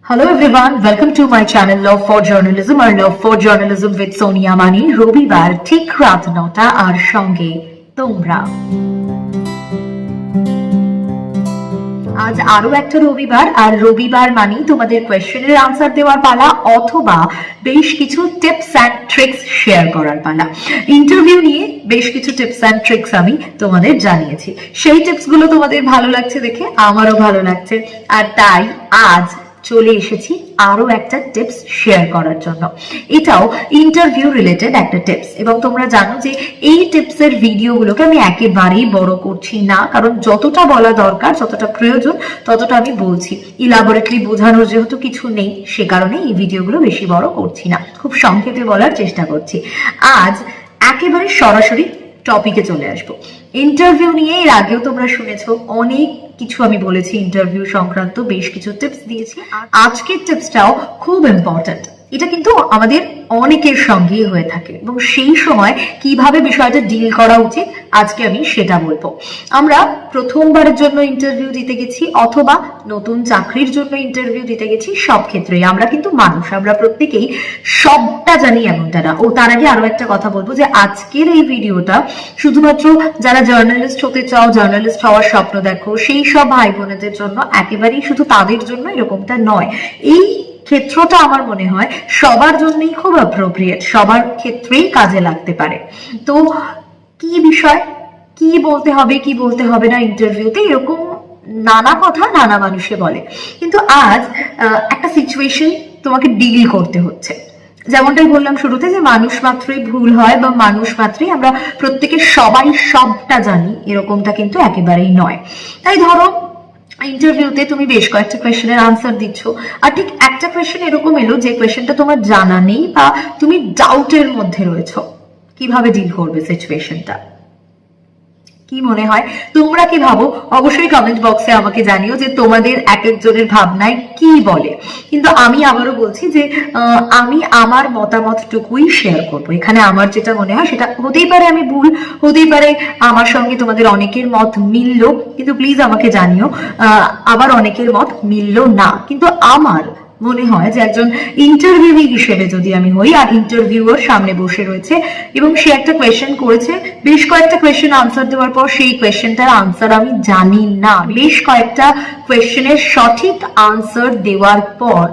Hello everyone, welcome to my channel Love for Journalism or Love for Journalism with Sonia Mani. রবিবার ঠিক রাত 9টা আর সঙ্গে তোমরা। আজ আরো একটা রবিবার, আর রবিবার মানে তোমাদের কোয়েশ্চেনের আনসার দেওয়ার পালা অথবা বেশ কিছু টিপস অ্যান্ড ট্রিক্স শেয়ার করার পালা। ইন্টারভিউ নিয়ে বেশ কিছু টিপস অ্যান্ড ট্রিক্স আমি তোমাদের জানিয়েছি, সেই টিপস গুলো তোমাদের ভালো লাগছে দেখে আমারও ভালো লাগছে, আর তাই আজ চলে এসেছি আরো একটা টিপস শেয়ার করার জন্য। এটাও ইন্টারভিউ রিলেটেড একটা টিপস, এবং তোমরা জানো যে এই টিপসের ভিডিওগুলোকে আমি একেবারেই বড় করছি না, কারণ যতটা বলা দরকার, যতটা প্রয়োজন ততটা আমি বলছি। ইলাবোরেটলি বোঝানোর যেহেতু কিছু নেই, সে কারণে এই ভিডিওগুলো বেশি বড় করছি না, খুব সংক্ষেপে বলার চেষ্টা করছি। আজ একেবারে সরাসরি টপিকে চলে আসবো। ইন্টারভিউ নিয়ে এর আগেও তোমরা শুনেছো অনেক কিছু আমি বলেছি, ইন্টারভিউ সংক্রান্ত বেশ কিছু টিপস দিয়েছি। আজকের টিপসটাও খুব ইম্পর্ট্যান্ট, এটা কিন্তু আমাদের অনেকের সঙ্গেই হয়ে থাকে, এবং সেই সময় কিভাবে বিষয়টা ডিল করা উচিত আজকে আমি সেটা বলবো। আমরা প্রথমবারের জন্য ইন্টারভিউ দিতে গেছি অথবা নতুন চাকরির জন্য ইন্টারভিউ দিতে গেছি, সব ক্ষেত্রেই আমরা কিন্তু মানুষ, আমরা প্রত্যেকেই সবটা জানি এমনটা না। ও তার আগে আরো একটা কথা বলবো যে আজকের এই ভিডিওটা শুধুমাত্র যারা জার্নালিস্ট হতে চাও, জার্নালিস্ট হওয়ার স্বপ্ন দেখো, সেই সব ভাই বোনেদের জন্য, একেবারেই শুধু তাদের জন্য এরকমটা নয়। এই ক্ষেত্রটা আমার মনে হয় সবার জন্যই খুব অ্যাপ্রোপ্রিয়েট, সবার ক্ষেত্রেই কাজে লাগতে পারে। তো কি বিষয়, কি বলতে হবে কি বলতে হবে না ইন্টারভিউতে, এরকম নানা কথা নানা মানুষে বলে, কিন্তু আজ একটা সিচুয়েশন তোমাকে ডিল করতে হচ্ছে। যেমনটাই বললাম শুরুতে যে মানুষ মাত্রই ভুল হয়, বা মানুষ মাত্রই আমরা প্রত্যেকে সবাই সবটা জানি, এরকমটা কিন্তু একেবারেই নয়। তাই ধরো ইন্টারভিউতে তুমি বেশ কয়েকটা কোয়েশ্চেনের আনসার দিচ্ছ, আর ঠিক একটা কোয়েশ্চেন এরকম এলো যে কোয়েশ্চেনটা তোমার জানা নেই বা তুমি ডাউটের মধ্যে রয়েছো, কিভাবে ডিল করবে সিচুয়েশনটা? কি মনে হয়, তোমরা কি ভাবো? অবশ্যই কমেন্ট বক্সে আমাকে জানিও যে তোমাদের এক একজনের ভাবনায় কি বলে। কিন্তু আমি আবারও বলছি যে আমি আমার মতামতটুকুই শেয়ার করবো এখানে। আমার যেটা মনে হয় সেটা, হতেই পারে আমি ভুল, হতেই পারে আমার সঙ্গে তোমাদের অনেকের মত মিললো, কিন্তু প্লিজ আমাকে জানিও। আবার অনেকের মত মিললো না, কিন্তু আমার মনে হয় যে একজন ইন্টারভিউই হিসেবে যদি আমি হই, আর ইন্টারভিউয়ার সামনে বসে রয়েছে এবং সে একটা কোয়েশ্চেন করেছে, বেশ কয়েকটা কোয়েশ্চেন আনসার দেওয়ার পর সেই কোয়েশ্চেনটার আনসার আমি জানি না, বেশ কয়েকটা কোয়েশ্চেনের সঠিক আনসার দেওয়ার পর,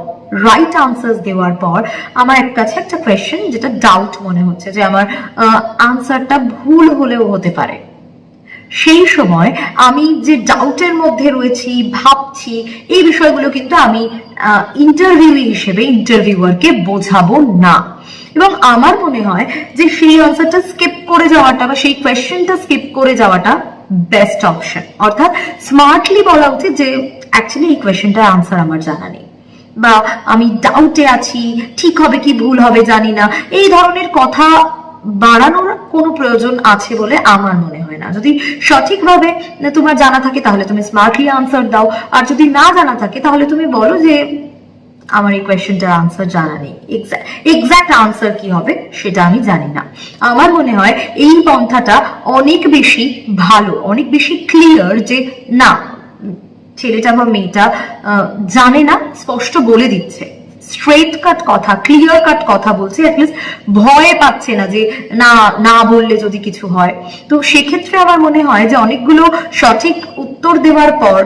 রাইট আনসার দেওয়ার পর আমার কাছে একটা কোয়েশ্চেন যেটা ডাউট মনে হচ্ছে যে আমার আনসারটা ভুল হলেও হতে পারে, সেই সময় আমি যে ডাউটের মধ্যে রয়েছি, ভাবছি, এই বিষয়গুলো কিন্তু আমি ইন্টারভিউই হিসেবে ইন্টারভিউয়ারকে বোঝাবো না। এবং আমার মনে হয় যে সেই আনসারটা স্কিপ করে যাওয়াটা বা সেই কোয়েশ্চেনটা স্কিপ করে যাওয়াটা বেস্ট অপশন। অর্থাৎ স্মার্টলি বলা উচিত যে অ্যাকচুয়ালি এই কোয়েশ্চেনটার আনসার আমার জানা নেই, বা আমি ডাউটে আছি, ঠিক হবে কি ভুল হবে জানি না। এই ধরনের কথা বাড়ানোর কোনো প্রয়োজন আছে বলে আমার মনে হয় না। যদি সঠিকভাবে তোমার জানা থাকে তাহলে তুমি স্মার্টলি আনসার দাও, আর যদি না জানা থাকে তাহলে তুমি বলো যে আমার এই কোয়েশ্চেনটার আনসার জানা নেই, এক্সাক্ট আনসার কি হবে সেটা আমি জানি না। আমার মনে হয় এই পন্থাটা অনেক বেশি ভালো, অনেক বেশি ক্লিয়ার, যে না, ছেলেটা বা মেয়েটা জানে না, স্পষ্ট বলে দিচ্ছে, স্ট্রেট কাট কথা, ক্লিয়ার কাট কথা বলছে, অ্যাটলিস্ট ভয় পাচ্ছে না যে না না বললে যদি কিছু হয়। তো সেক্ষেত্রে আমার মনে হয় যে অনেকগুলো সঠিক উত্তর দেওয়ার পর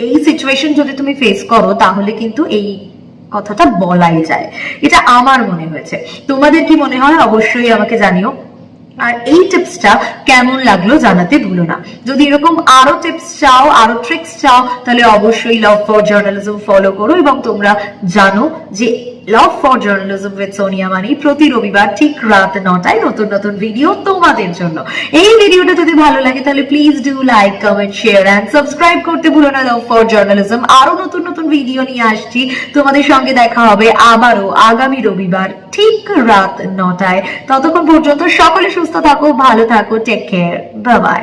এই সিচুয়েশন যদি তুমি ফেস করো তাহলে কিন্তু এই কথাটা বলাই যায়, এটা আমার মনে হয়েছে। তোমাদের কি মনে হয় অবশ্যই আমাকে জানিও। আর এই টিপসটা কেমন লাগলো জানাতে ভুলো না। যদি এরকম আরো টিপস চাও, আরো ট্রিক্স চাও, তাহলে অবশ্যই লাভ ফর জার্নালিজম ফলো করো। এবং তোমরা জানো যে love for journalism with Sonia Mani প্রতি রবিবার ঠিক রাত 9টায় নতুন নতুন ভিডিও তোমাদের জন্য। এই ভিডিওটা যদি ভালো লাগে তাহলে please do like, comment, share and subscribe করতে ভুলো না। লাভ ফর জার্নালিজম আরো নতুন নতুন ভিডিও নিয়ে আসছি, তোমাদের সঙ্গে দেখা হবে আবারও আগামী রবিবার ঠিক রাত 9টায়। ততক্ষণ পর্যন্ত সকলে সুস্থ থাকো, ভালো থাকো, টেক কেয়ার, বাই বাই।